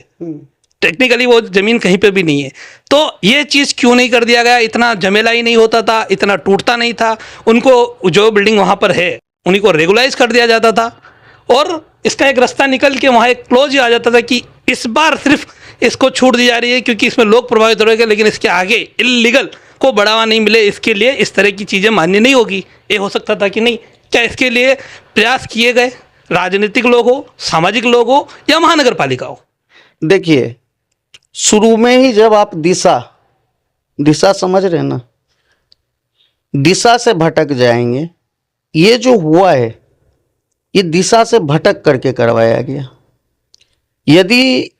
टेक्निकली वो ज़मीन कहीं पे भी नहीं है। तो ये चीज़ क्यों नहीं कर दिया गया? इतना झमेला ही नहीं होता था, इतना टूटता नहीं था। उनको जो बिल्डिंग वहाँ पर है उन्हीं को रेगुलाइज कर दिया जाता था और इसका एक रास्ता निकल के वहाँ एक क्लोज ही आ जाता था कि इस बार सिर्फ इसको छूट दी जा रही है क्योंकि इसमें लोग प्रभावित हो रहे हैं, लेकिन इसके आगे इल्लीगल को बढ़ावा नहीं मिले, इसके लिए इस तरह की चीज़ें मान्य नहीं होगी। ये हो सकता था कि नहीं? क्या इसके लिए प्रयास किए गए? राजनीतिक लोग हो, सामाजिक लोग हो या महानगर पालिका हो? देखिए, शुरू में ही जब आप दिशा समझ रहे ना, दिशा से भटक जाएंगे। ये जो हुआ है ये दिशा से भटक करके करवाया गया। यदि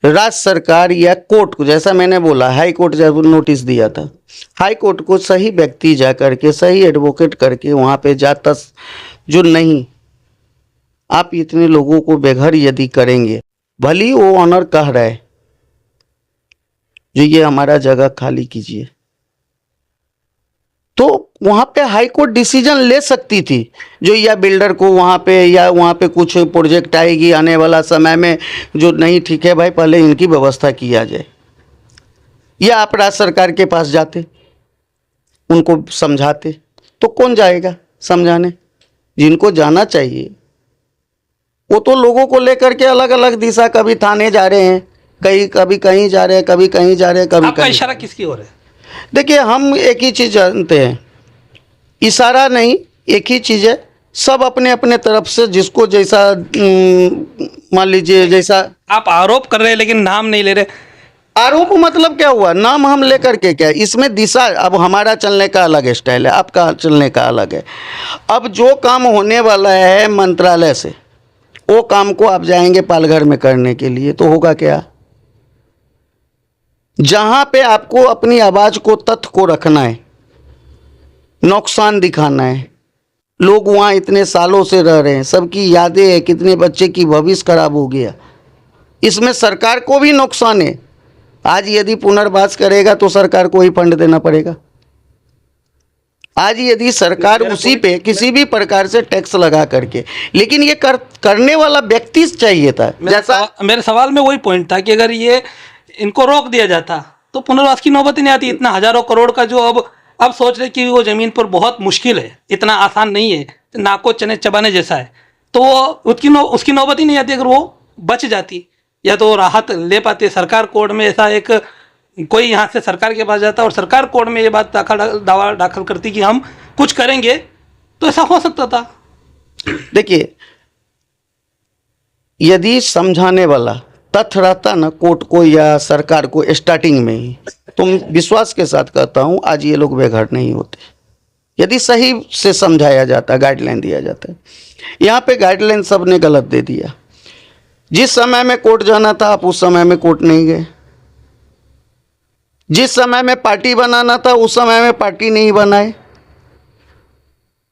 राज्य सरकार या कोर्ट को, जैसा मैंने बोला, हाई कोर्ट जब नोटिस दिया था, हाई कोर्ट को सही व्यक्ति जा करके सही एडवोकेट करके वहाँ पे जाता, जो नहीं, आप इतने लोगों को बेघर यदि करेंगे, भली वो ऑनर कह रहा है जो ये हमारा जगह खाली कीजिए, तो वहाँ पे हाई कोर्ट डिसीजन ले सकती थी जो या बिल्डर को वहाँ पे या वहाँ पे कुछ प्रोजेक्ट आएगी आने वाला समय में जो नहीं, ठीक है भाई पहले इनकी व्यवस्था किया जाए, या आप राज्य सरकार के पास जाते उनको समझाते। तो कौन जाएगा समझाने? जिनको जाना चाहिए वो तो लोगों को लेकर के अलग अलग दिशा, कभी थाने जा रहे हैं, कभी कहीं जा रहे हैं, कभी कहीं जा रहे हैं, कभी आपका कहीं। इशारा किसकी ओर है? देखिए, हम एक ही चीज़ जानते हैं, इशारा नहीं, एक ही चीज़ है, सब अपने अपने तरफ से जिसको जैसा मान लीजिए जैसा। आप आरोप कर रहे हैं लेकिन नाम नहीं ले रहे। आरोप मतलब क्या हुआ? नाम हम लेकर के क्या? इसमें दिशा, अब हमारा चलने का अलग स्टाइल है, आपका चलने का अलग है। अब जो काम होने वाला है मंत्रालय से, वो काम को आप जाएंगे पालघर में करने के लिए, तो होगा क्या? जहां पे आपको अपनी आवाज को, तथ्य को रखना है, नुकसान दिखाना है, लोग वहां इतने सालों से रह रहे हैं, सबकी यादें हैं, कितने बच्चे की भविष्य खराब हो गया, इसमें सरकार को भी नुकसान है। आज यदि पुनर्वास करेगा तो सरकार को ही फंड देना पड़ेगा। आज यदि सरकार उसी पे किसी भी प्रकार से टैक्स लगा करके, लेकिन ये करने वाला व्यक्ति चाहिए था। जैसा मेरे सवाल में वही पॉइंट था कि अगर ये इनको रोक दिया जाता तो पुनर्वास की नौबत ही नहीं आती। इतना हजारों करोड़ का जो अब सोच रहे कि वो ज़मीन पर बहुत मुश्किल है, इतना आसान नहीं है, नाको चने चबाने जैसा है, तो वो उसकी नौबत ही नहीं आती अगर वो बच जाती, या तो राहत ले पाते। सरकार कोर्ट में ऐसा एक, कोई यहाँ से सरकार के पास जाता और सरकार कोर्ट में ये बात दावा दाखिल करती कि हम कुछ करेंगे, तो ऐसा हो सकता था। देखिए, यदि समझाने वाला तथ्य रहता ना कोर्ट को या सरकार को स्टार्टिंग में ही, तो विश्वास के साथ कहता हूं आज ये लोग बेघर नहीं होते। यदि सही से समझाया जाता, गाइडलाइन दिया जाता है। यहाँ पे गाइडलाइन सबने गलत दे दिया। जिस समय में कोर्ट जाना था आप उस समय में कोर्ट नहीं गए, जिस समय में पार्टी बनाना था उस समय में पार्टी नहीं बनाए,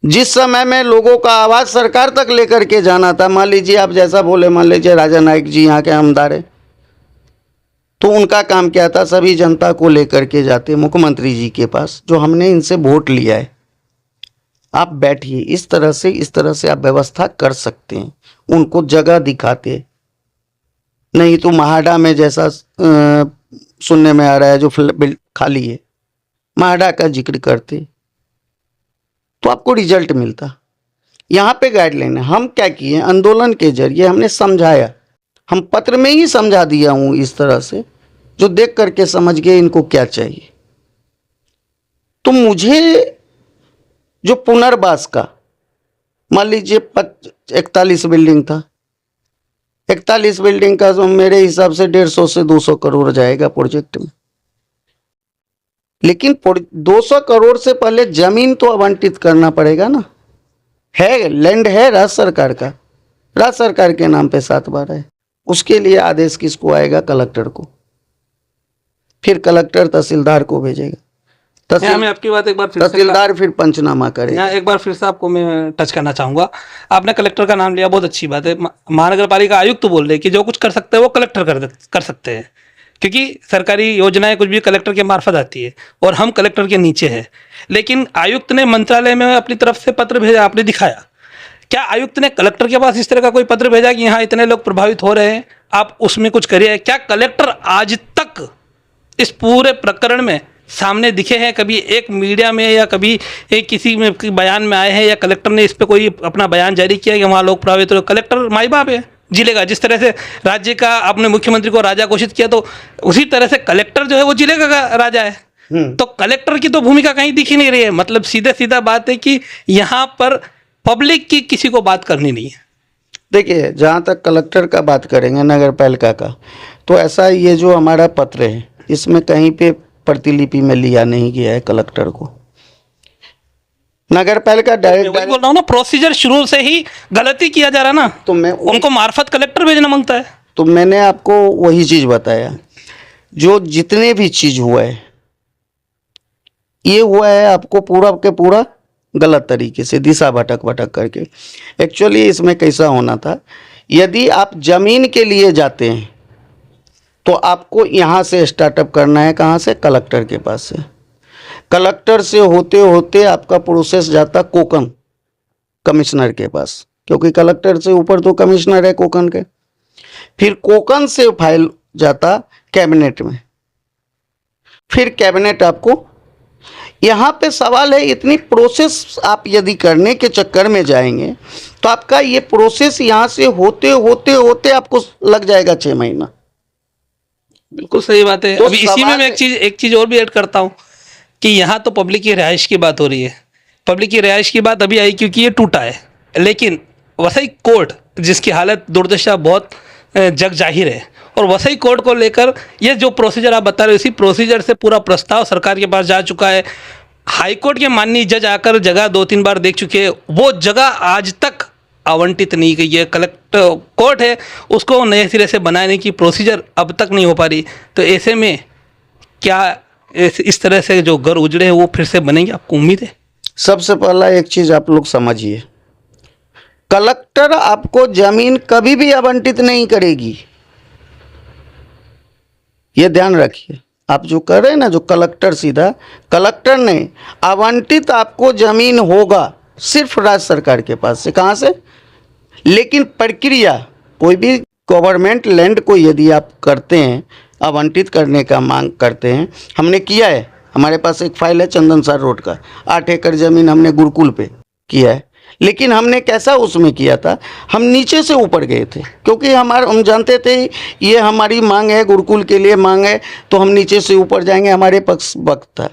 जिस समय में लोगों का आवाज़ सरकार तक लेकर के जाना था, मान लीजिए आप जैसा बोले, मान लीजिए राजा नाइक जी यहाँ के आमदार हैं, तो उनका काम क्या था? सभी जनता को लेकर के जाते मुख्यमंत्री जी के पास, जो हमने इनसे वोट लिया है, आप बैठिए, इस तरह से आप व्यवस्था कर सकते हैं, उनको जगह दिखाते। नहीं तो महाडा में जैसा सुनने में आ रहा है जो खाली है, महाडा का जिक्र करते तो आपको रिजल्ट मिलता। यहाँ पे गाइडलाइन है। हम क्या किए? आंदोलन के जरिए हमने समझाया, हम पत्र में ही समझा दिया हूँ इस तरह से, जो देख करके समझ गए इनको क्या चाहिए। तो मुझे जो पुनर्वास का, मान लीजिए 41 बिल्डिंग था, 41 बिल्डिंग का जो मेरे हिसाब से 150 से 200 करोड़ जाएगा प्रोजेक्ट में, लेकिन 200 करोड़ से पहले जमीन तो आवंटित करना पड़ेगा ना। है लैंड है राज्य सरकार का, राज्य सरकार के नाम पे 7 बार है, उसके लिए आदेश किसको आएगा? कलेक्टर को, फिर कलेक्टर तहसीलदार को भेजेगा, मैं आपकी बात एक बार तहसीलदार फिर पंचनामा करेगा। यहाँ एक बार फिर से आपको मैं टच करना चाहूँगा। आपने कलेक्टर का नाम लिया, बहुत अच्छी बात है। महानगर पालिका आयुक्त तो बोल रहे कि जो कुछ कर सकते हैं वो कलेक्टर कर सकते हैं, क्योंकि सरकारी योजनाएं कुछ भी कलेक्टर के मार्फत आती है और हम कलेक्टर के नीचे हैं। लेकिन आयुक्त ने मंत्रालय में अपनी तरफ से पत्र भेजा, आपने दिखाया। क्या आयुक्त ने कलेक्टर के पास इस तरह का कोई पत्र भेजा कि यहाँ इतने लोग प्रभावित हो रहे हैं, आप उसमें कुछ करिए। क्या कलेक्टर आज तक इस पूरे प्रकरण में सामने दिखे हैं? कभी एक मीडिया में या कभी एक किसी में बयान में आए हैं, या कलेक्टर ने इस पे कोई अपना बयान जारी किया कि वहाँ लोग प्रभावित हो? कलेक्टर माई बाप है जिले का। जिस तरह से राज्य का आपने मुख्यमंत्री को राजा घोषित किया, तो उसी तरह से कलेक्टर जो है वो जिले का राजा है। तो कलेक्टर की तो भूमिका कहीं दिख ही नहीं रही है। मतलब सीधा सीधा बात है कि यहाँ पर पब्लिक की किसी को बात करनी नहीं है। देखिए, जहाँ तक कलेक्टर का बात करेंगे, नगर पालिका का, तो ऐसा ये जो हमारा पत्र है इसमें कहीं पे प्रतिलिपि में लिया नहीं गया है कलेक्टर को। नगर पालिका डायरेक्ट बोल रहा हूँ ना, प्रोसीजर शुरू से ही गलती किया जा रहा है ना, तो मैं उनको मार्फत कलेक्टर भेजना मांगता है। तो मैंने आपको वही चीज बताया, जो जितने भी चीज हुआ है ये हुआ है आपको पूरा के पूरा गलत तरीके से, दिशा भटक भटक करके। एक्चुअली इसमें कैसा होना था, यदि आप जमीन के लिए जाते हैं तो आपको यहाँ से स्टार्टअप करना है। कहाँ से? कलेक्टर के पास से। कलेक्टर से होते होते आपका प्रोसेस जाता कोकन कमिश्नर के पास, क्योंकि कलेक्टर से ऊपर तो कमिश्नर है कोकन के। फिर कोकन से फाइल जाता कैबिनेट में, फिर कैबिनेट आपको। यहाँ पे सवाल है, इतनी प्रोसेस आप यदि करने के चक्कर में जाएंगे तो आपका ये प्रोसेस यहाँ से होते होते होते आपको लग जाएगा 6 महीना। बिल्कुल सही बात है। तो अभी इसी में मैं एक चीज और भी ऐड करता हूँ कि यहाँ तो पब्लिक की रिहाइश की बात हो रही है। पब्लिक की रिहाइश की बात अभी आई क्योंकि ये टूटा है, लेकिन वसई कोर्ट जिसकी हालत दुर्दशा बहुत जग जाहिर है, और वसई कोर्ट को लेकर ये जो प्रोसीजर आप बता रहे हो, इसी प्रोसीजर से पूरा प्रस्ताव सरकार के पास जा चुका है। हाईकोर्ट के माननीय जज आकर जगह 2-3 बार देख चुके हैं, वो जगह आज तक आवंटित नहीं गई है। कलेक्टर कोर्ट है, उसको नए सिरे से बनाने की प्रोसीजर अब तक नहीं हो पा रही। तो ऐसे में क्या इस तरह से जो घर उजड़े हैं वो फिर से बनेंगे, आपको उम्मीद है? सबसे पहला एक चीज आप लोग समझिए, कलेक्टर आपको जमीन कभी भी आवंटित नहीं करेगी, ये ध्यान रखिए। आप जो कर रहे हैं ना, जो कलेक्टर, सीधा कलेक्टर ने आवंटित आपको जमीन होगा सिर्फ राज्य सरकार के पास से। कहाँ से? लेकिन प्रक्रिया, कोई भी गवर्नमेंट लैंड को यदि आप करते हैं, आवंटित करने का मांग करते हैं, हमने किया है। हमारे पास एक फाइल है चंदनसर रोड का, 8 एकड़ जमीन हमने गुरुकुल पे किया है। लेकिन हमने कैसा उसमें किया था, हम नीचे से ऊपर गए थे, क्योंकि हम जानते थे ये हमारी मांग है, गुरुकुल के लिए मांग है, तो हम नीचे से ऊपर जाएंगे, हमारे पक्ष वक्त था।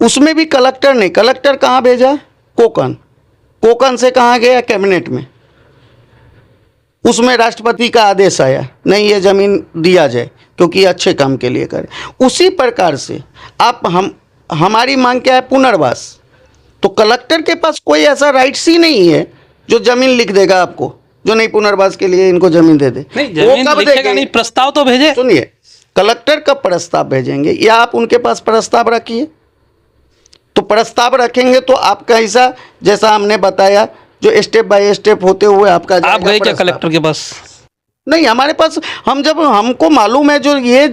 उसमें भी कलेक्टर ने, कलेक्टर कहाँ भेजा? कोकन। कोकन से कहाँ गया? कैबिनेट में। उसमें राष्ट्रपति का आदेश आया, नहीं ये ज़मीन दिया जाए क्योंकि अच्छे काम के लिए करें। उसी प्रकार से आप हमारी मांग क्या है? पुनर्वास। तो कलेक्टर के पास कोई ऐसा राइट्स ही नहीं है जो ज़मीन लिख देगा आपको, जो नहीं पुनर्वास के लिए इनको ज़मीन दे दे। नहीं, जमीन लिखेगा नहीं, प्रस्ताव तो भेजे। सुनिए, कलेक्टर का प्रस्ताव भेजेंगे या आप उनके पास प्रस्ताव रखिए। तो प्रस्ताव रखेंगे तो आपका हिस्सा, जैसा हमने बताया, जो स्टेप बाय स्टेप होते हुए आपका। आप गए क्या कलेक्टर के पास? नहीं, हमारे पास, हमको मालूम है जो ये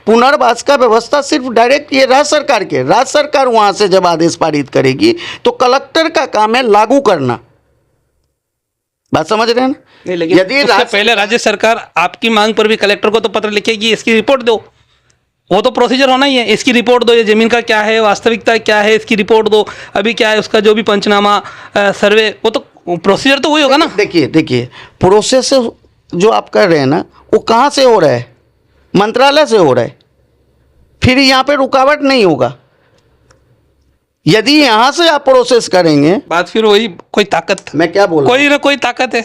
पुनर्वास का व्यवस्था सिर्फ डायरेक्ट ये राज्य सरकार वहां से जब आदेश पारित करेगी तो कलेक्टर का काम है लागू करना। बात समझ रहे हैं ना? नहीं, लेकिन यदि उससे पहले राज्य सरकार आपकी मांग पर भी कलेक्टर को तो पत्र लिखेगी, इसकी रिपोर्ट दो। वो तो प्रोसीजर होना ही है, इसकी रिपोर्ट दो, ये जमीन का क्या है, वास्तविकता क्या है, इसकी रिपोर्ट दो। अभी क्या है उसका जो भी पंचनामा, सर्वे, वो तो प्रोसीजर तो वही होगा ना। देखिए प्रोसेस जो आप कर रहे हैं ना, वो कहाँ से हो रहा है? मंत्रालय से हो रहा है। फिर यहाँ पे रुकावट नहीं होगा। यदि यहाँ से आप प्रोसेस करेंगे, बात फिर वही, कोई ताकत, मैं क्या बोल रहा हूं? कोई ना कोई ताकत है।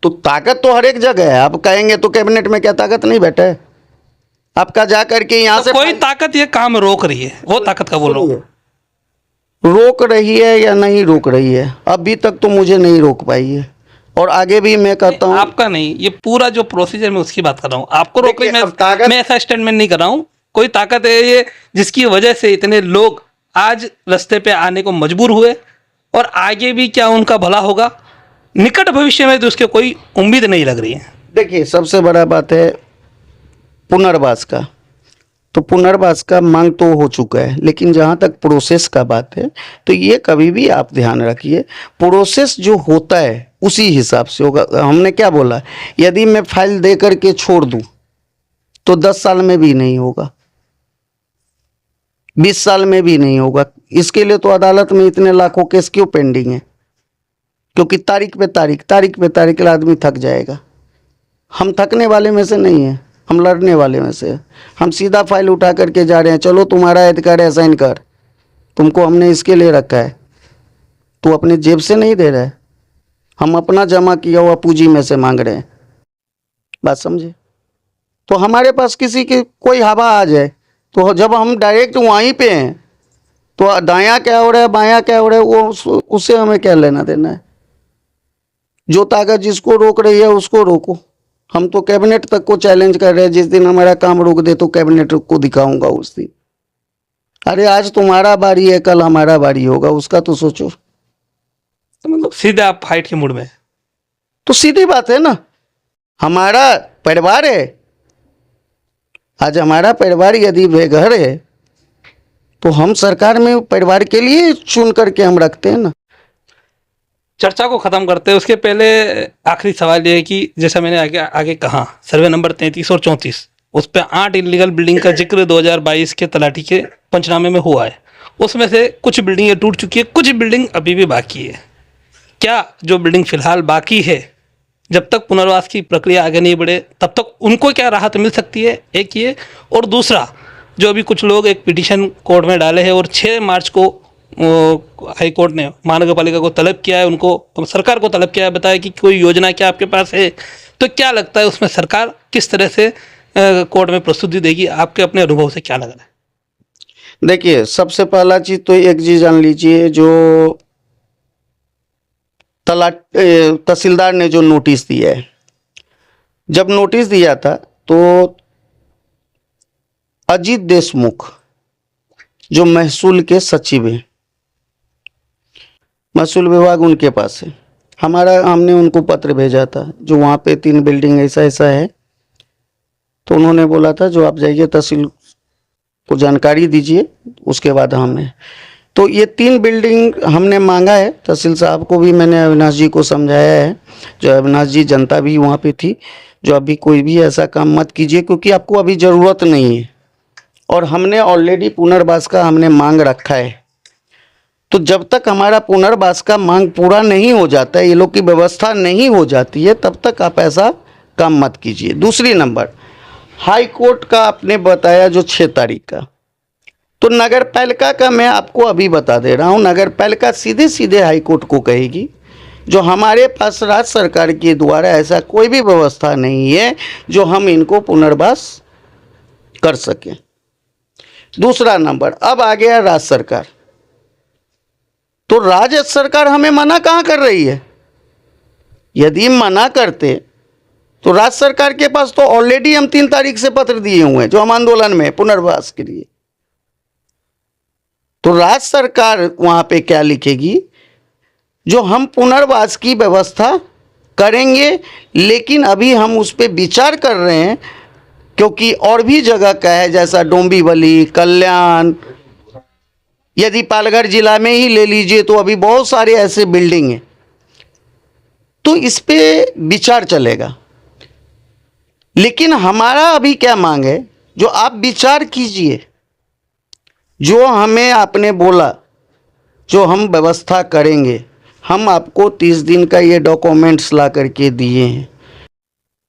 तो ताकत तो हर एक जगह है। आप कहेंगे तो कैबिनेट में क्या ताकत नहीं बैठा है आपका? जा करके यहाँ तो से कोई ताकत ये काम रोक रही है, वो ताकत का बोल रहा हूँ। रोक रही है या नहीं रोक रही है, अभी तक तो मुझे नहीं रोक पाई है, और आगे भी मैं कहता हूँ। आपका नहीं, ये पूरा जो प्रोसीजर में उसकी बात कर रहा हूँ। आपको रोक रही, मैं ऐसा स्टेटमेंट नहीं कर रहा हूँ। कोई ताकत है ये जिसकी वजह से इतने लोग आज रास्ते पे आने को मजबूर हुए, और आगे भी क्या उनका भला होगा निकट भविष्य में, तो उसके कोई उम्मीद नहीं लग रही है। देखिए, सबसे बड़ा बात है पुनर्वास का। तो पुनर्वास का मांग तो हो चुका है, लेकिन जहाँ तक प्रोसेस का बात है तो ये कभी भी आप ध्यान रखिए, प्रोसेस जो होता है उसी हिसाब से होगा। हमने क्या बोला, यदि मैं फाइल दे करके छोड़ दूं तो 10 साल में भी नहीं होगा, 20 साल में भी नहीं होगा। इसके लिए तो अदालत में इतने लाखों केस क्यों पेंडिंग है? क्योंकि तारीख पे तारीख आदमी थक जाएगा। हम थकने वाले में से नहीं है, हम लड़ने वाले में से है। हम सीधा फाइल उठा करके जा रहे हैं, चलो तुम्हारा अधिकार है साइन कर, तुमको हमने इसके लिए रखा है, तू अपने जेब से नहीं दे रहा है, हम अपना जमा किया हुआ पूंजी में से मांग रहे हैं। बात समझे? तो हमारे पास किसी की कोई हवा आ जाए तो जब हम डायरेक्ट वहीं पे हैं तो दायां क्या हो रहा है बायां क्या हो रहा है वो उससे हमें क्या लेना देना है। जो ताकत जिसको रोक रही है उसको रोको। हम तो कैबिनेट तक को चैलेंज कर रहे हैं, जिस दिन हमारा काम रोक दे तो कैबिनेट को दिखाऊंगा उस दिन। अरे आज तुम्हारा बारी है, कल हमारा बारी होगा, उसका तो सोचो। तो मतलब सीधे आप फाइट के मूड में हैं। तो सीधी बात है ना, हमारा परिवार है, आज हमारा परिवार यदि बेघर है तो हम सरकार में परिवार के लिए चुन करके हम रखते हैं ना। चर्चा को खत्म करते हैं उसके पहले आखिरी सवाल ये है कि जैसा मैंने आगे आगे कहा, सर्वे नंबर 33 और 34 उस पर 8 इलीगल बिल्डिंग का जिक्र 2022 के तलाटी के पंचनामे में हुआ है। उसमें से कुछ बिल्डिंगें टूट चुकी है, कुछ बिल्डिंग अभी भी बाकी है। क्या जो बिल्डिंग फिलहाल बाकी है, जब तक पुनर्वास की प्रक्रिया आगे नहीं बढ़े तब तक उनको क्या राहत मिल सकती है, एक ये। और दूसरा, जो अभी कुछ लोग एक पिटीशन कोर्ट में डाले हैं और 6 मार्च को हाई कोर्ट ने महानगर पालिका को तलब किया है, उनको सरकार को तलब किया है, बताया कि कोई योजना क्या आपके पास है। तो क्या लगता है उसमें सरकार किस तरह से कोर्ट में प्रस्तुति देगी? आपके अपने अनुभव से क्या लग रहा है? देखिए, सबसे पहला चीज तो एक चीज जान लीजिए, जो तहसीलदार ने जो नोटिस दिया है, जब नोटिस दिया था तो अजीत देशमुख जो महसूल के सचिव हैं, महसूल विभाग उनके पास है, हमने उनको पत्र भेजा था जो वहाँ पे 3 बिल्डिंग ऐसा ऐसा है। तो उन्होंने बोला था जो आप जाइए तहसील को जानकारी दीजिए, उसके बाद हमें। तो ये 3 बिल्डिंग हमने मांगा है, तहसील साहब को भी मैंने अविनाश जी को समझाया है, जो अविनाश जी जनता भी वहाँ पे थी, जो अभी कोई भी ऐसा काम मत कीजिए क्योंकि आपको अभी ज़रूरत नहीं है, और हमने ऑलरेडी पुनर्वास का हमने मांग रखा है। तो जब तक हमारा पुनर्वास का मांग पूरा नहीं हो जाता है, ये लोग की व्यवस्था नहीं हो जाती है, तब तक आप ऐसा काम मत कीजिए। दूसरी नंबर, हाई कोर्ट का आपने बताया जो 6 तारीख का, तो नगर पालिका का मैं आपको अभी बता दे रहा हूँ, नगर पालिका सीधे सीधे हाई कोर्ट को कहेगी जो हमारे पास राज्य सरकार के द्वारा ऐसा कोई भी व्यवस्था नहीं है जो हम इनको पुनर्वास कर सकें। दूसरा नंबर, अब आ गया राज्य सरकार, तो राज्य सरकार हमें मना कहाँ कर रही है? यदि मना करते तो राज्य सरकार के पास तो ऑलरेडी हम 3 तारीख से पत्र दिए हुए हैं जो हम आंदोलन में पुनर्वास के लिए। तो राज्य सरकार वहां पे क्या लिखेगी, जो हम पुनर्वास की व्यवस्था करेंगे, लेकिन अभी हम उस पर विचार कर रहे हैं क्योंकि और भी जगह का है, जैसा डोंबिवली, कल्याण, यदि पालघर जिला में ही ले लीजिए तो अभी बहुत सारे ऐसे बिल्डिंग हैं, तो इस पे विचार चलेगा। लेकिन हमारा अभी क्या मांग है, जो आप विचार कीजिए, जो हमें आपने बोला जो हम व्यवस्था करेंगे, हम आपको 30 दिन का ये डॉक्यूमेंट्स ला करके दिए हैं,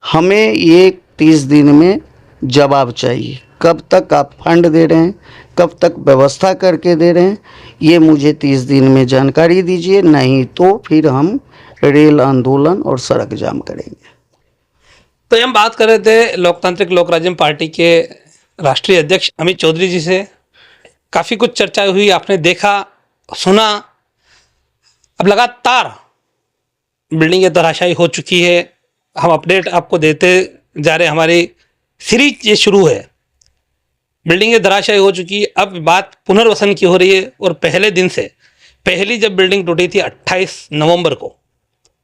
हमें ये 30 दिन में जवाब चाहिए। कब तक आप फंड दे रहे हैं, कब तक व्यवस्था करके दे रहे हैं, ये मुझे 30 दिन में जानकारी दीजिए, नहीं तो फिर हम रेल आंदोलन और सड़क जाम करेंगे। तो हम बात कर रहे थे लोकतांत्रिक लोक राज्य पार्टी के राष्ट्रीय अध्यक्ष अमित चौधरी जी से। काफ़ी कुछ चर्चा हुई, आपने देखा सुना। अब लगातार बिल्डिंगें धराशायी हो चुकी है, हम अपडेट आपको देते जा रहे हैं, हमारी सीरीज ये शुरू है। बिल्डिंगें धराशायी हो चुकी है, अब बात पुनर्वसन की हो रही है। और पहले दिन से, पहली जब बिल्डिंग टूटी थी 28 नवंबर को,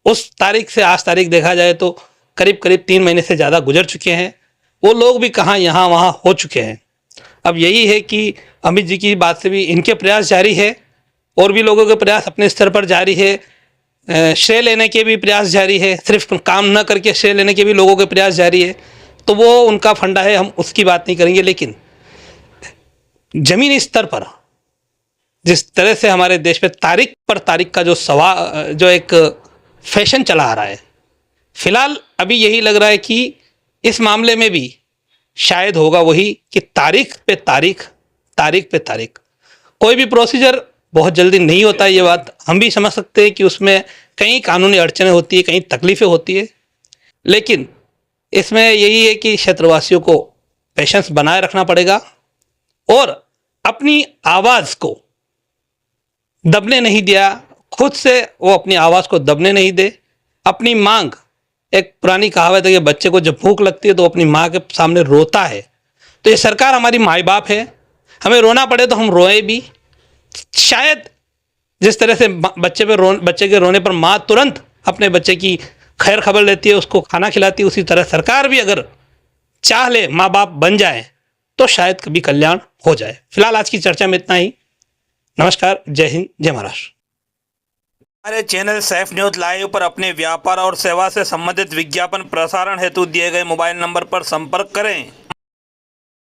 उस तारीख से आज तारीख देखा जाए तो करीब करीब 3 महीने से ज़्यादा गुजर चुके हैं। वो लोग भी कहाँ यहाँ वहाँ हो चुके हैं। अब यही है कि अमित जी की बात से भी इनके प्रयास जारी है, और भी लोगों के प्रयास अपने स्तर पर जारी है, श्रेय लेने के भी प्रयास जारी है, सिर्फ काम न करके श्रेय लेने के भी लोगों के प्रयास जारी है। तो वो उनका फंडा है, हम उसकी बात नहीं करेंगे। लेकिन ज़मीनी स्तर पर जिस तरह से हमारे देश में तारीख पर तारीख का जो एक फैशन चला आ रहा है, फिलहाल अभी यही लग रहा है कि इस मामले में भी शायद होगा वही कि तारीख पे तारीख कोई भी प्रोसीजर बहुत जल्दी नहीं होता है। ये बात हम भी समझ सकते हैं कि उसमें कई कानूनी अड़चनें होती है, कई तकलीफ़ें होती है, लेकिन इसमें यही है कि क्षेत्रवासियों को पेशेंस बनाए रखना पड़ेगा और अपनी आवाज़ को दबने नहीं दिया, खुद से वो अपनी आवाज़ को दबने नहीं दे, अपनी मांग, एक पुरानी कहावत है कि बच्चे को जब भूख लगती है तो अपनी माँ के सामने रोता है। तो ये सरकार हमारी माँ बाप है, हमें रोना पड़े तो हम रोए भी। शायद जिस तरह से बच्चे के रोने पर माँ तुरंत अपने बच्चे की खैर खबर लेती है, उसको खाना खिलाती है, उसी तरह सरकार भी अगर चाह ले, माँ बाप बन जाए, तो शायद कभी कल्याण हो जाए। फिलहाल आज की चर्चा में इतना ही। नमस्कार, जय हिंद, जय महाराष्ट्र। हमारे चैनल सैफ न्यूज़ लाइव पर अपने व्यापार और सेवा से संबंधित विज्ञापन प्रसारण हेतु दिए गए मोबाइल नंबर पर संपर्क करें।